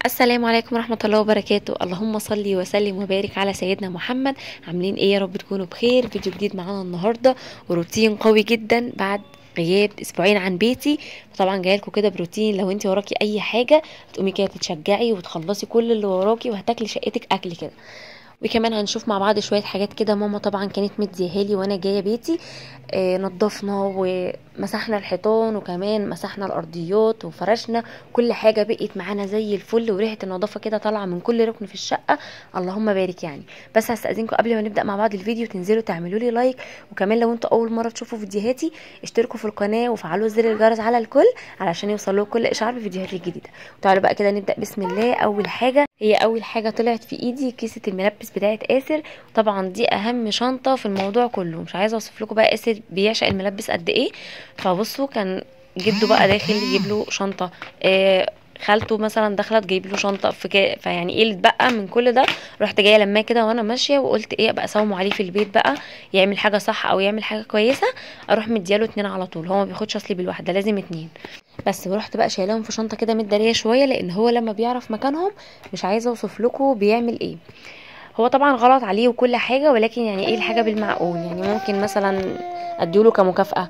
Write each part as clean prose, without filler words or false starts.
السلام عليكم ورحمة الله وبركاته. اللهم صلي وسلم وبارك على سيدنا محمد. عاملين ايه؟ يا رب تكونوا بخير. فيديو جديد معانا النهاردة وروتين قوي جدا بعد غياب اسبوعين عن بيتي. طبعا جايلكوا كده بروتين، لو انت وراكي اي حاجة هتقومي كده تتشجعي وتخلصي كل اللي وراكي وهتاكلي شقتك اكل كده. وكمان هنشوف مع بعض شوية حاجات كده ماما طبعا كانت مديهالي وانا جاية بيتي. نضفنا ومسحنا الحيطان وكمان مسحنا الارضيات وفرشنا كل حاجة، بقت معانا زي الفل وريحة النظافة كده طالعة من كل ركن في الشقة. اللهم بارك يعني. بس هستأذنكم قبل ما نبدأ مع بعض الفيديو تنزلوا تعملوا لي لايك، وكمان لو انتوا اول مرة تشوفوا فيديوهاتي اشتركوا في القناة وفعلوا زر الجرس على الكل علشان يوصلوا كل اشعار بفيديوهاتي الجديدة. تعالوا بقى كده نبدأ. بسم الله. اول حاجة طلعت في ايدي كيسة الملبس بتاعت آسر. طبعا دي اهم شنطة في الموضوع كله، مش عايزة اوصف لكم بقى آسر بيعشق الملبس قد ايه. فبصوا، كان جده بقى داخل يجيب له شنطة، خالته مثلا داخله تجيب له شنطه فيعني ايه اللي اتبقى من كل ده. رحت جايه لما كده وانا ماشيه وقلت ايه ابقى اساومه عليه في البيت بقى، يعمل حاجه صح او يعمل حاجه كويسه اروح مدياله 2 على طول. هو ما بياخدش اصلي بالواحده، لازم 2. بس ورحت بقى شايلاهم في شنطه كده متداريه شويه، لان هو لما بيعرف مكانهم مش عايزه اوصف لكم بيعمل ايه. هو طبعا غلط عليه وكل حاجه، ولكن يعني ايه الحاجه بالمعقول. يعني ممكن مثلا اديله كمكافاه.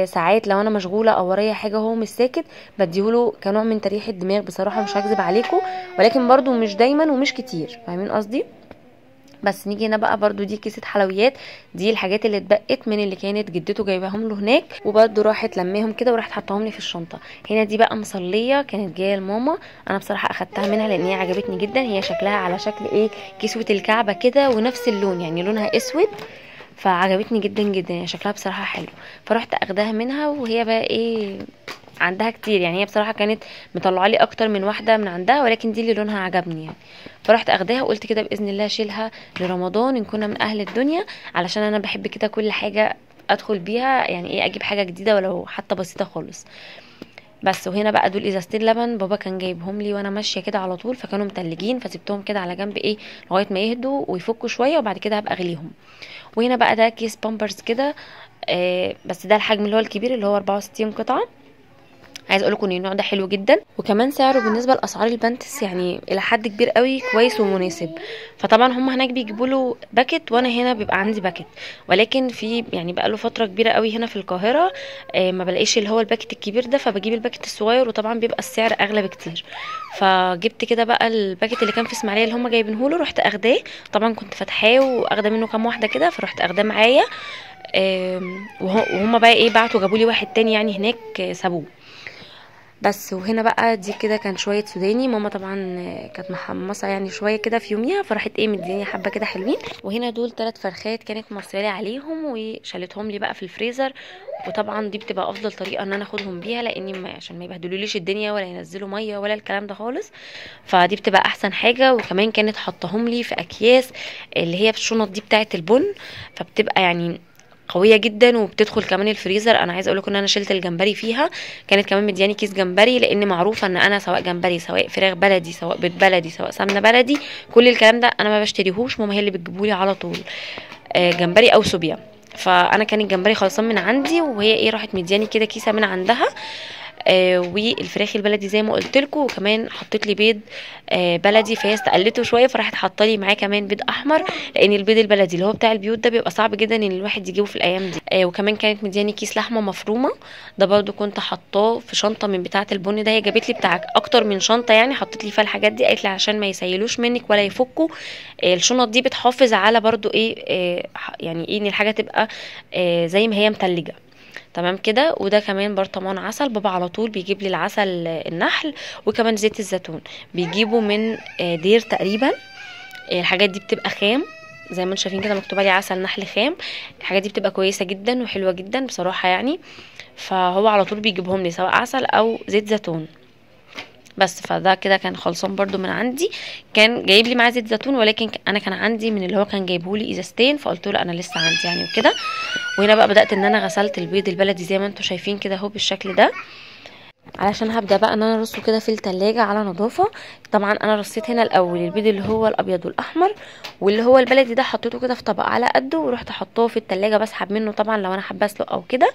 ساعات لو انا مشغوله او ورايا حاجه هو مش ساكت بديهوله كنوع من تريح الدماغ، بصراحه مش هكذب عليكم، ولكن برضو مش دايما ومش كتير، فاهمين قصدي. بس نيجي هنا بقى، برضو دي كيسة حلويات. دي الحاجات اللي اتبقت من اللي كانت جدته جايباهم له هناك، وبرضو راحت لميهم كده وراحت حطاهم لي في الشنطه. هنا دي بقى مصليه كانت جايه لماما، انا بصراحه اخدتها منها لان هي عجبتني جدا. هي شكلها على شكل ايه، كسوه الكعبه كده ونفس اللون، يعني لونها اسود، فعجبتني جدا جدا. يعني شكلها بصراحه حلو، فرحت اخداها منها. وهي بقى ايه، عندها كتير، يعني هي بصراحه كانت مطلعه لي اكتر من واحده من عندها، ولكن دي اللي لونها عجبني يعني. فرحت اخداها وقلت كده باذن الله اشيلها لرمضان ان كنا من اهل الدنيا، علشان انا بحب كده كل حاجه ادخل بيها، يعني ايه اجيب حاجه جديده ولو حتى بسيطه خالص. بس وهنا بقى دول ازازتين لبن بابا كان جايبهم لي وانا ماشيه كده على طول، فكانوا متلجين فسبتهم كده على جنب ايه لغايه ما يهدوا ويفكوا شويه، وبعد كده هبقى اغليهم. وهنا بقى ده كيس بامبرز كده، بس ده الحجم اللي هو الكبير اللي هو 64 قطعه. عايز اقول لكم ان النوع ده حلو جدا، وكمان سعره بالنسبه لاسعار البانتس يعني الى حد كبير قوي كويس ومناسب. فطبعا هم هناك بيجيبوا له باكت وانا هنا بيبقى عندي باكت، ولكن في يعني بقى له فتره كبيره قوي هنا في القاهره ما بلاقيش اللي هو الباكت الكبير ده، فبجيب الباكت الصغير، وطبعا بيبقى السعر اغلى بكتير. فجبت كده بقى الباكت اللي كان في اسماعيليه اللي هم جايبينه له، رحت اخداه. طبعا كنت فاتحاه واخده منه كام واحده كده، فرحت اخداه معايا. وهم بقى ايه بعتوا جابوا لي واحد تاني يعني هناك سابوه. بس وهنا بقى دي كده كان شويه سوداني. ماما طبعا كانت محمصه يعني شويه كده في يوميها، فراحت ايه مديني حبه كده حلوين. وهنا دول 3 فرخات كانت مرسله عليهم وشالتهم لي بقى في الفريزر. وطبعا دي بتبقى افضل طريقه ان انا اخدهم بيها، لاني عشان ما يبهدلوليش الدنيا ولا ينزلوا ميه ولا الكلام ده خالص. فدي بتبقى احسن حاجه. وكمان كانت حطاهم لي في اكياس اللي هي في الشنط دي بتاعه البن، فبتبقى يعني قويه جدا وبتدخل كمان الفريزر. انا عايزه اقول لكم ان انا شلت الجمبري فيها، كانت كمان مدياني كيس جمبري، لان معروفه ان انا سواء جمبري سواء فراخ بلدي سواء بيض بلدي سواء سمنه بلدي كل الكلام ده انا ما بشتريهوش، ماما هي اللي بتجيبولي على طول جمبري او سوبيا. فانا كان الجمبري خلصان من عندي، وهي ايه راحت مدياني كده كيسه من عندها. والفراخ البلدي زي ما قلت لكم، وكمان حطيت لي بيض بلدي، فهي استقلته شويه فراحت حاطه لي معاه كمان بيض احمر، لان البيض البلدي اللي هو بتاع البيوت ده بيبقى صعب جدا ان الواحد يجيبه في الايام دي. وكمان كانت مدياني كيس لحمه مفرومه، ده برده كنت حطاه في شنطه من بتاعه البن ده. هي جابت لي بتاع اكتر من شنطه يعني، حطيت لي فيها الحاجات دي، قالت لي عشان ما يسيلوش منك ولا يفكوا. الشنط دي بتحافظ على برده ايه يعني ايه ان الحاجه تبقى زي ما هي متلجه تمام كده. وده كمان برطمان عسل، بابا على طول بيجيب لي العسل النحل، وكمان زيت الزيتون بيجيبه من دير تقريبا. الحاجات دي بتبقى خام زي ما انتم شايفين كده مكتوب عليه عسل نحل خام. الحاجات دي بتبقى كويسه جدا وحلوه جدا بصراحه يعني، فهو على طول بيجيبهم لي سواء عسل او زيت زيتون. بس فده كده كان خلصان برده من عندي، كان جايب لي معاه زيت زيتون، ولكن انا كان عندي من اللي هو كان جايبه لي ازازتين، فقلت له انا لسه عندي يعني وكده. وهنا بقى بدات ان انا غسلت البيض البلدي زي ما انتم شايفين كده اهو بالشكل ده، علشان هبدا بقى ان انا ارصه كده في التلاجة على نظافه. طبعا انا رصيت هنا الاول البيض اللي هو الابيض والاحمر، واللي هو البلدي ده حطيته كده في طبق على قده ورحت حطاه في التلاجة بسحب منه طبعا لو انا حابه اسلق او كده.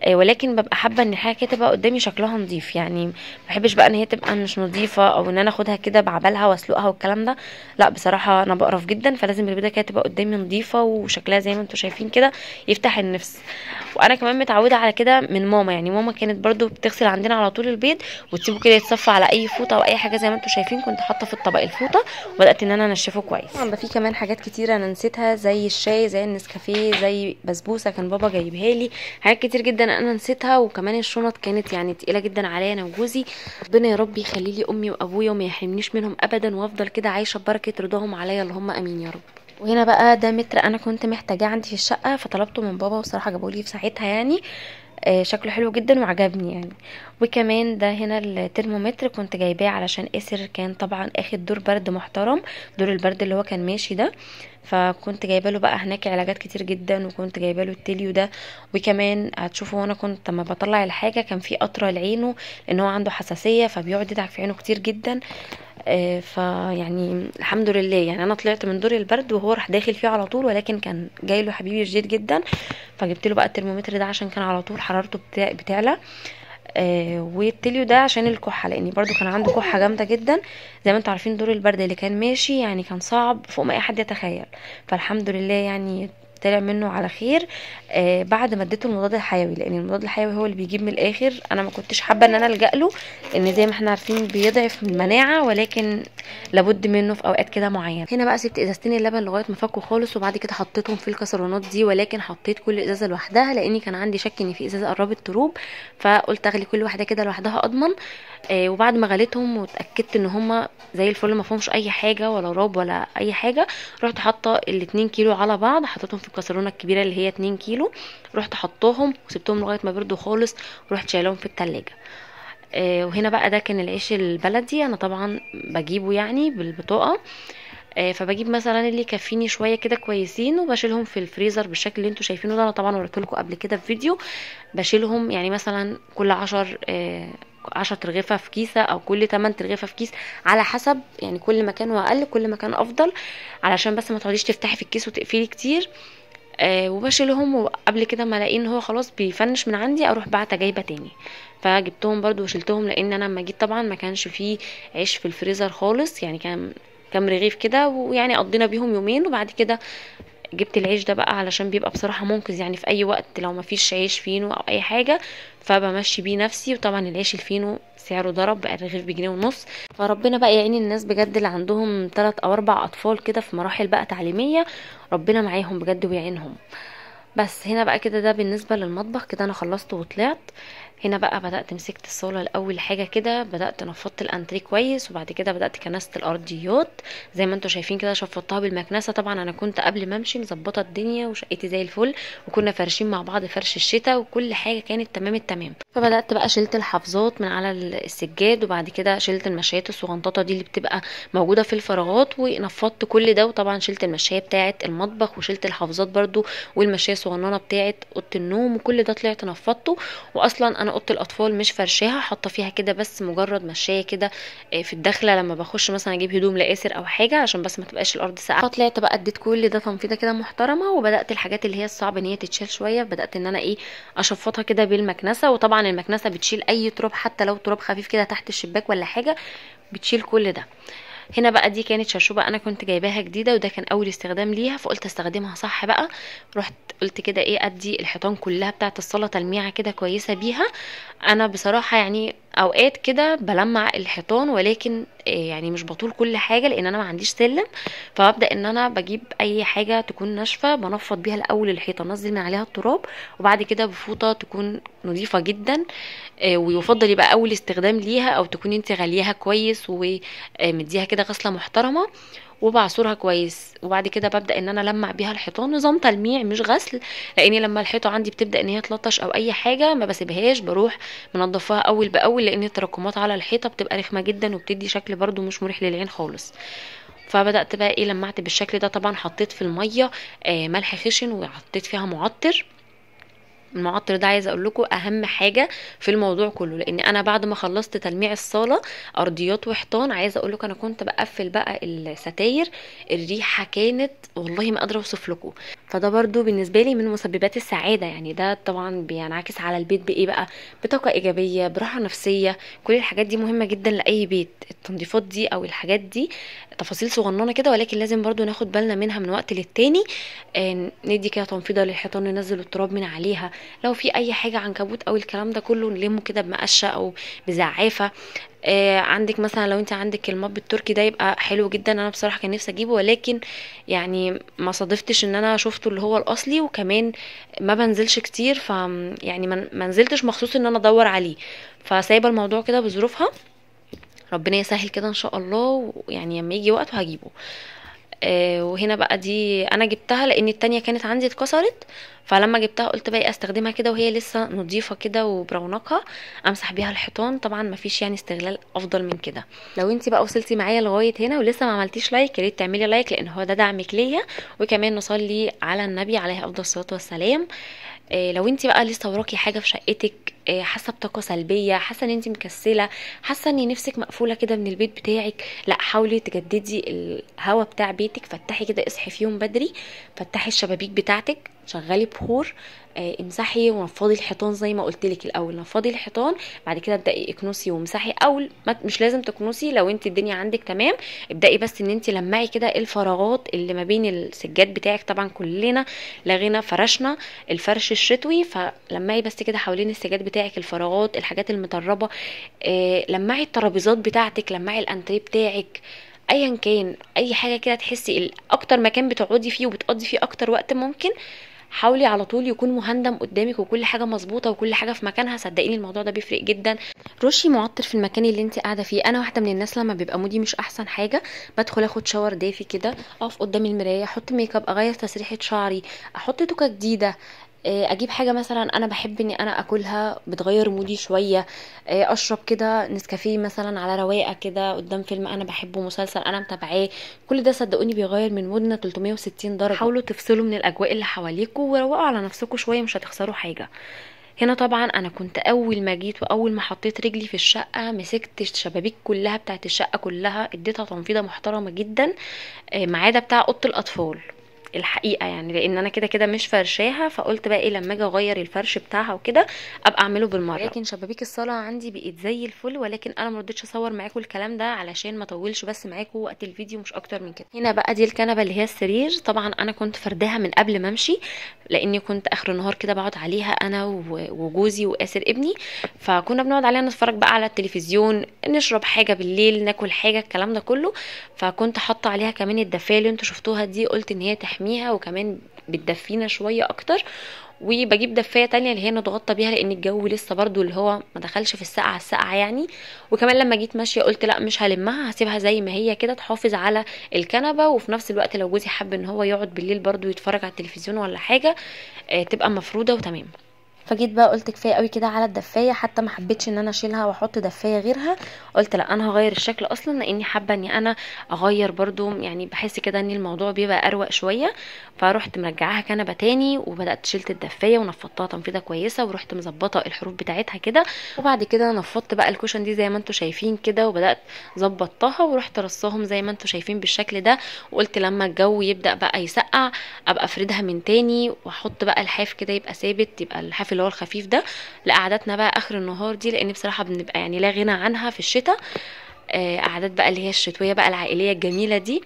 ولكن ببقى حابه ان الحاجه كده تبقى قدامي شكلها نظيف، يعني ما بحبش بقى ان هي تبقى مش نظيفه او ان انا اخدها كده بعبلها واسلقها والكلام ده. لا بصراحه انا بقرف جدا، فلازم البيضه كده تبقى قدامي نظيفه وشكلها زي ما انتم شايفين كده يفتح النفس. وانا كمان متعوده على كده من ماما، يعني ماما كانت برضو بتغسل عندنا على طول البيض وتسيبه كده يتصفى على اي فوطه او اي حاجه زي ما انتم شايفين. كنت حاطه في الطبق الفوطه وبدات ان انا انشفه كويس. طبعا في كمان حاجات كتيره انا نسيتها، زي الشاي، زي النسكافيه، زي بسبوسه كان بابا جايبها لي، حاجات كتير جدا انا نسيتها. وكمان الشنط كانت يعني تقيله جدا عليا انا وجوزي. ربنا يا رب يخلي لي امي وابويا وما يحرمنيش منهم ابدا، وافضل كده عايشه ببركه رضاهم عليا، اللهم امين يا رب. وهنا بقى ده متر انا كنت محتاجاه عندي في الشقه، فطلبته من بابا وصراحه جابولي في ساعتها يعني. شكله حلو جدا وعجبني يعني. وكمان ده هنا الترمومتر كنت جايباه علشان اسر كان طبعا اخد دور برد محترم، دور البرد اللي هو كان ماشي ده، فكنت جايبه له بقى هناك علاجات كتير جدا، وكنت جايبه له التليو ده. وكمان هتشوفوا وانا كنت لما بطلع الحاجه كان في قطره لعينه لان هو عنده حساسيه فبيقعد يدعك في عينه كتير جدا. فيعني الحمد لله يعني انا طلعت من دور البرد وهو راح داخل فيه على طول، ولكن كان جاي له حبيبي شديد جدا، فجبت له بقى الترمومتر ده عشان كان على طول حرارته بتعلى. والتليو ده عشان الكحه، لاني برضو كان عنده كحه جامده جدا. زي ما انتم عارفين دور البرد اللي كان ماشي يعني كان صعب فوق ما اي حد يتخيل، فالحمد لله يعني طلع منه على خير. بعد ما اديته المضاد الحيوي، لان المضاد الحيوي هو اللي بيجيب من الاخر. انا ما كنتش حابه ان انا الجا له، لان زي ما احنا عارفين بيضعف من المناعه، ولكن لابد منه في اوقات كده معينه. هنا بقى سبت ازازتين اللبن لغايه ما فكوا خالص، وبعد كده حطيتهم في الكسرونات دي، ولكن حطيت كل ازازه لوحدها لاني كان عندي شك ان في ازازه قربت تروب، فقلت اغلي كل واحده كده لوحدها اضمن. وبعد ما غليتهم واتاكدت ان هما زي الفل ما فيهمش اي حاجه ولا راب ولا اي حاجه، رحت حاطه ال2 كيلو على بعض، حطيتهم في الكسرونه الكبيره اللي هي 2 كيلو، رحت حطاهم وسبتهم لغايه ما بردوا خالص، ورحت شايلهم في التلاجة. وهنا بقى ده كان العيش البلدي، انا طبعا بجيبه يعني بالبطاقه. فبجيب مثلا اللي يكفيني شويه كده كويسين وبشيلهم في الفريزر بالشكل اللي انتوا شايفينه ده. انا طبعا وريتلكم قبل كده في فيديو، بشيلهم يعني مثلا كل 10 ترغيفه في كيسه او كل 8 ترغيفه في كيس، على حسب يعني كل ما كان واقل كل ما كان افضل، علشان بس ما تقعديش تفتحي في الكيس وتقفلي كتير. وبشيلهم، وقبل كده ما الاقي ان هو خلاص بيفنش من عندي اروح بعته جايبه تاني. فجبتهم برضو وشلتهم، لان انا لما جيت طبعا ما كانش فيه عيش في الفريزر خالص، يعني كان كام رغيف كده، ويعني قضينا بيهم يومين، وبعد كده جبت العيش ده بقى علشان بيبقى بصراحه منقذ يعني في اي وقت لو ما فيش عيش فينو او اي حاجه، فبمشي بيه نفسي. وطبعا العيش الفينو سعره ضرب بقى الرغيف بجنيه ونص، فربنا بقى يعين الناس بجد اللي عندهم 3 أو 4 اطفال كده في مراحل بقى تعليميه، ربنا معاهم بجد ويعينهم. بس هنا بقى كده ده بالنسبه للمطبخ كده انا خلصت وطلعت. هنا بقى بدات مسكت الصاله الاول حاجه كده، بدات نفضت الانتريه كويس، وبعد كده بدات كنست الارضيات زي ما انتم شايفين كده، شفطتها بالمكنسه. طبعا انا كنت قبل ما امشي مظبطه الدنيا وشقتي زي الفل، وكنا فارشين مع بعض فرش الشتاء، وكل حاجه كانت تمام التمام. فبدات بقى شلت الحفاظات من على السجاد، وبعد كده شلت المشايات الصغنططه دي اللي بتبقى موجوده في الفراغات، ونفضت كل ده. وطبعا شلت المشايه بتاعه المطبخ، وشلت الحفاظات برضو، والمشايه الصغننه بتاعه اوضه النوم، وكل ده طلعت نفضته. واصلا انا اوضه الاطفال مش فرشاها، حاطه فيها كده بس مجرد مشايه كده في الداخله لما بخش مثلا اجيب هدوم لاسر او حاجه، عشان بس ما تبقاش الارض ساقعه. فطلعت بقى اديت كل ده تنفيضه كده محترمه، وبدات الحاجات اللي هي الصعب ان هي تتشال شويه، بدات ان انا اشفطها كده بالمكنسه. وطبعا المكنسه بتشيل اي تراب، حتى لو تراب خفيف كده تحت الشباك ولا حاجه بتشيل كل ده. هنا بقى دي كانت شرشوبه انا كنت جايباها جديده، وده كان اول استخدام ليها، فقلت استخدمها صح بقى. رحت قلت كده ادي الحيطان كلها بتاعه الصاله تلميعه كده كويسه بيها. انا بصراحه يعني اوقات كده بلمع الحيطان، ولكن يعني مش بطول كل حاجه لان انا ما عنديش سلم، فببدا ان انا بجيب اي حاجه تكون ناشفه بنفض بيها الاول الحيطه، انزل من عليها التراب، وبعد كده بفوطه تكون نظيفه جدا. ويفضل يبقى اول استخدام ليها، او تكون انت غالياها كويس ومديها كده غسله محترمه، وبعصرها كويس. وبعد كده ببدا ان انا المع بيها الحيطان، نظام تلميع مش غسل، لاني لما الحيطه عندي بتبدا ان هي تلطش او اي حاجه ما بسيبهاش، بروح منضفاها اول باول، لان التراكمات على الحيطه بتبقى رخمه جدا وبتدي شكل برده مش مريح للعين خالص. فبدات بقى لمعت بالشكل ده. طبعا حطيت في الميه ملح خشن وحطيت فيها معطر، المعطر ده عايزه اقول لكم اهم حاجه في الموضوع كله، لان انا بعد ما خلصت تلميع الصاله ارضيات وحيطان، عايزه اقول لكم انا كنت بقفل بقى الستاير، الريحه كانت والله ما قادره اوصف لكم. فده برضو بالنسبه لي من مسببات السعاده، يعني ده طبعا بينعكس على البيت بايه بقى، بطاقه ايجابيه، براحه نفسيه. كل الحاجات دي مهمه جدا لاي بيت، التنظيفات دي او الحاجات دي تفاصيل صغننه كده، ولكن لازم برضو ناخد بالنا منها من وقت للتاني. ندي كده تنفيضه للحيطان، ننزل التراب من عليها، لو في اي حاجه عنكبوت او الكلام ده كله نلمه كده بمقشه او بزعافه. عندك مثلا لو انت عندك الماب التركي ده يبقى حلو جدا، انا بصراحه كان نفسي اجيبه، ولكن يعني ما صادفتش ان انا شفته اللي هو الاصلي، وكمان ما بنزلش كتير، ف يعني ما نزلتش مخصوص ان انا ادور عليه، فسايبه الموضوع كده بظروفها. ربنا يسهل كده ان شاء الله، يعني لما يجي وقت هجيبه. وهنا بقى دي انا جبتها لان التانية كانت عندي اتكسرت، فلما جبتها قلت بقى استخدمها كده وهي لسه نظيفه كده وبرونقها، امسح بيها الحيطان. طبعا مفيش يعني استغلال افضل من كده. لو انت بقى وصلتي معايا لغايه هنا ولسه ما عملتيش لايك، يا ريت تعملي لايك لان هو ده دعمك ليا، وكمان نصلي على النبي عليه افضل الصلاه والسلام. لو انت بقى لسه وراكي حاجه في شقتك، حاسه بطاقه سلبيه، حاسه ان انت مكسله، حاسه ان نفسك مقفوله كده من البيت بتاعك، لا حاولي تجددي الهواء بتاع بيتك. فتحي كده، اصحي فيهم بدري، فتحي الشبابيك بتاعتك، شغلي بخور، امسحي ونفضي الحيطان زي ما قلت لك الاول. نفضي الحيطان، بعد كده ابداي اكنسي وامسحي، او مش لازم تكنسي لو انت الدنيا عندك تمام. ابداي بس ان انت لمعي كده الفراغات اللي ما بين السجاد بتاعك. طبعا كلنا لغينا فرشنا الفرش الشتوي، فلمعي بس كده حوالين السجاد بتاعك الفراغات، الحاجات المتربه. لمعي الترابيزات بتاعتك، لمعي الانتريه بتاعك، ايا كان اي حاجه كده تحسي اكتر مكان بتقعدي فيه وبتقضي فيه اكتر وقت ممكن، حاولي على طول يكون مهندم قدامك وكل حاجه مظبوطه وكل حاجه في مكانها. صدقيني الموضوع ده بيفرق جدا. رشي معطر في المكان اللي انت قاعده فيه. انا واحده من الناس لما بيبقى مودي مش احسن حاجه بدخل اخد شاور دافي كده، اقف قدام المرايه، احط ميك اب، اغير تسريحه شعري، احط توكه جديده، اجيب حاجه مثلا انا بحب اني انا اكلها بتغير مودي شويه، اشرب كده نسكافيه مثلا على رواقه كده قدام فيلم انا بحبه، مسلسل انا متابعاه. كل ده صدقوني بيغير من مودنا 360 درجه. حاولوا تفصلوا من الاجواء اللي حواليكوا وروقوا على نفسكوا شويه، مش هتخسروا حاجه. هنا طبعا انا كنت اول ما جيت واول ما حطيت رجلي في الشقه مسكت الشبابيك كلها بتاعت الشقه كلها، اديتها تنفيضه محترمه جدا، ما عدا بتاع اوضه الاطفال الحقيقه، يعني لان انا كده كده مش فرشاها، فقلت بقى ايه لما اجي اغير الفرش بتاعها وكده ابقى اعمله بالمره. لكن شبابيك الصاله عندي بقت زي الفل، ولكن انا ما رضيتش اصور معاكم الكلام ده علشان ما اطولش بس معاكم وقت الفيديو، مش اكتر من كده. هنا بقى دي الكنبه اللي هي السرير. طبعا انا كنت فرداها من قبل ما امشي، لاني كنت اخر النهار كده بقعد عليها انا وجوزي واسر ابني، فكنا بنقعد عليها نتفرج بقى على التلفزيون، نشرب حاجه بالليل، ناكل حاجه، الكلام ده كله. فكنت حاطه عليها كمان الدفايه اللي انتوا شفتوها دي، قلت ان هي تحميها وكمان بتدفينا شويه اكتر. وبجيب دفايه تانية اللي هي نتغطى بيها لان الجو لسه برضو اللي هو ما دخلش في السقعه يعني. وكمان لما جيت ماشيه قلت لا مش هلمها، هسيبها زي ما هي كده تحافظ على الكنبه، وفي نفس الوقت لو جوزي حب ان هو يقعد بالليل برضو يتفرج على التلفزيون ولا حاجه تبقى مفروده وتمام. فجيت بقى قلت كفايه قوي كده على الدفايه، حتى ما حبيتش ان انا اشيلها واحط دفايه غيرها. قلت لا انا هغير الشكل اصلا، لاني حابه اني انا اغير برضو، يعني بحس كده ان الموضوع بيبقى اروق شويه. فروحت مرجعاها كنبه تاني، وبدات شلت الدفايه ونفضتها تنفيضه كويسه، ورحت مظبطه الحروف بتاعتها كده. وبعد كده نفضت بقى الكوشن دي زي ما انتم شايفين كده، وبدات ظبطتها ورحت رصاهم زي ما انتم شايفين بالشكل ده. وقلت لما الجو يبدا بقى يسقع ابقى افردها من تاني، واحط بقى الحاف كده يبقى ثابت، يبقى الحاف اللي هو الخفيف ده لقعدتنا بقى اخر النهار دي، لان بصراحه بنبقى يعني لا غنى عنها في الشتاء. قعدات بقى اللي هي الشتويه بقى العائليه الجميله دي،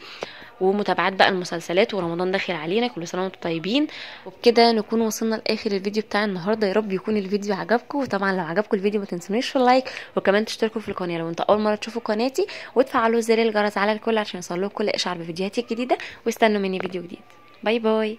ومتابعات بقى المسلسلات، ورمضان داخل علينا، كل سنه وانتم طيبين. وبكده نكون وصلنا لاخر الفيديو بتاع النهارده. يا رب يكون الفيديو عجبكم، وطبعا لو عجبكم الفيديو ما تنسونيش في اللايك، وكمان تشتركوا في القناه لو انت اول مره تشوفوا قناتي، وتفعلوا زر الجرس على الكل عشان يوصلكوا كل اشعار بفيديوهاتي الجديده. واستنوا مني فيديو جديد. باي باي.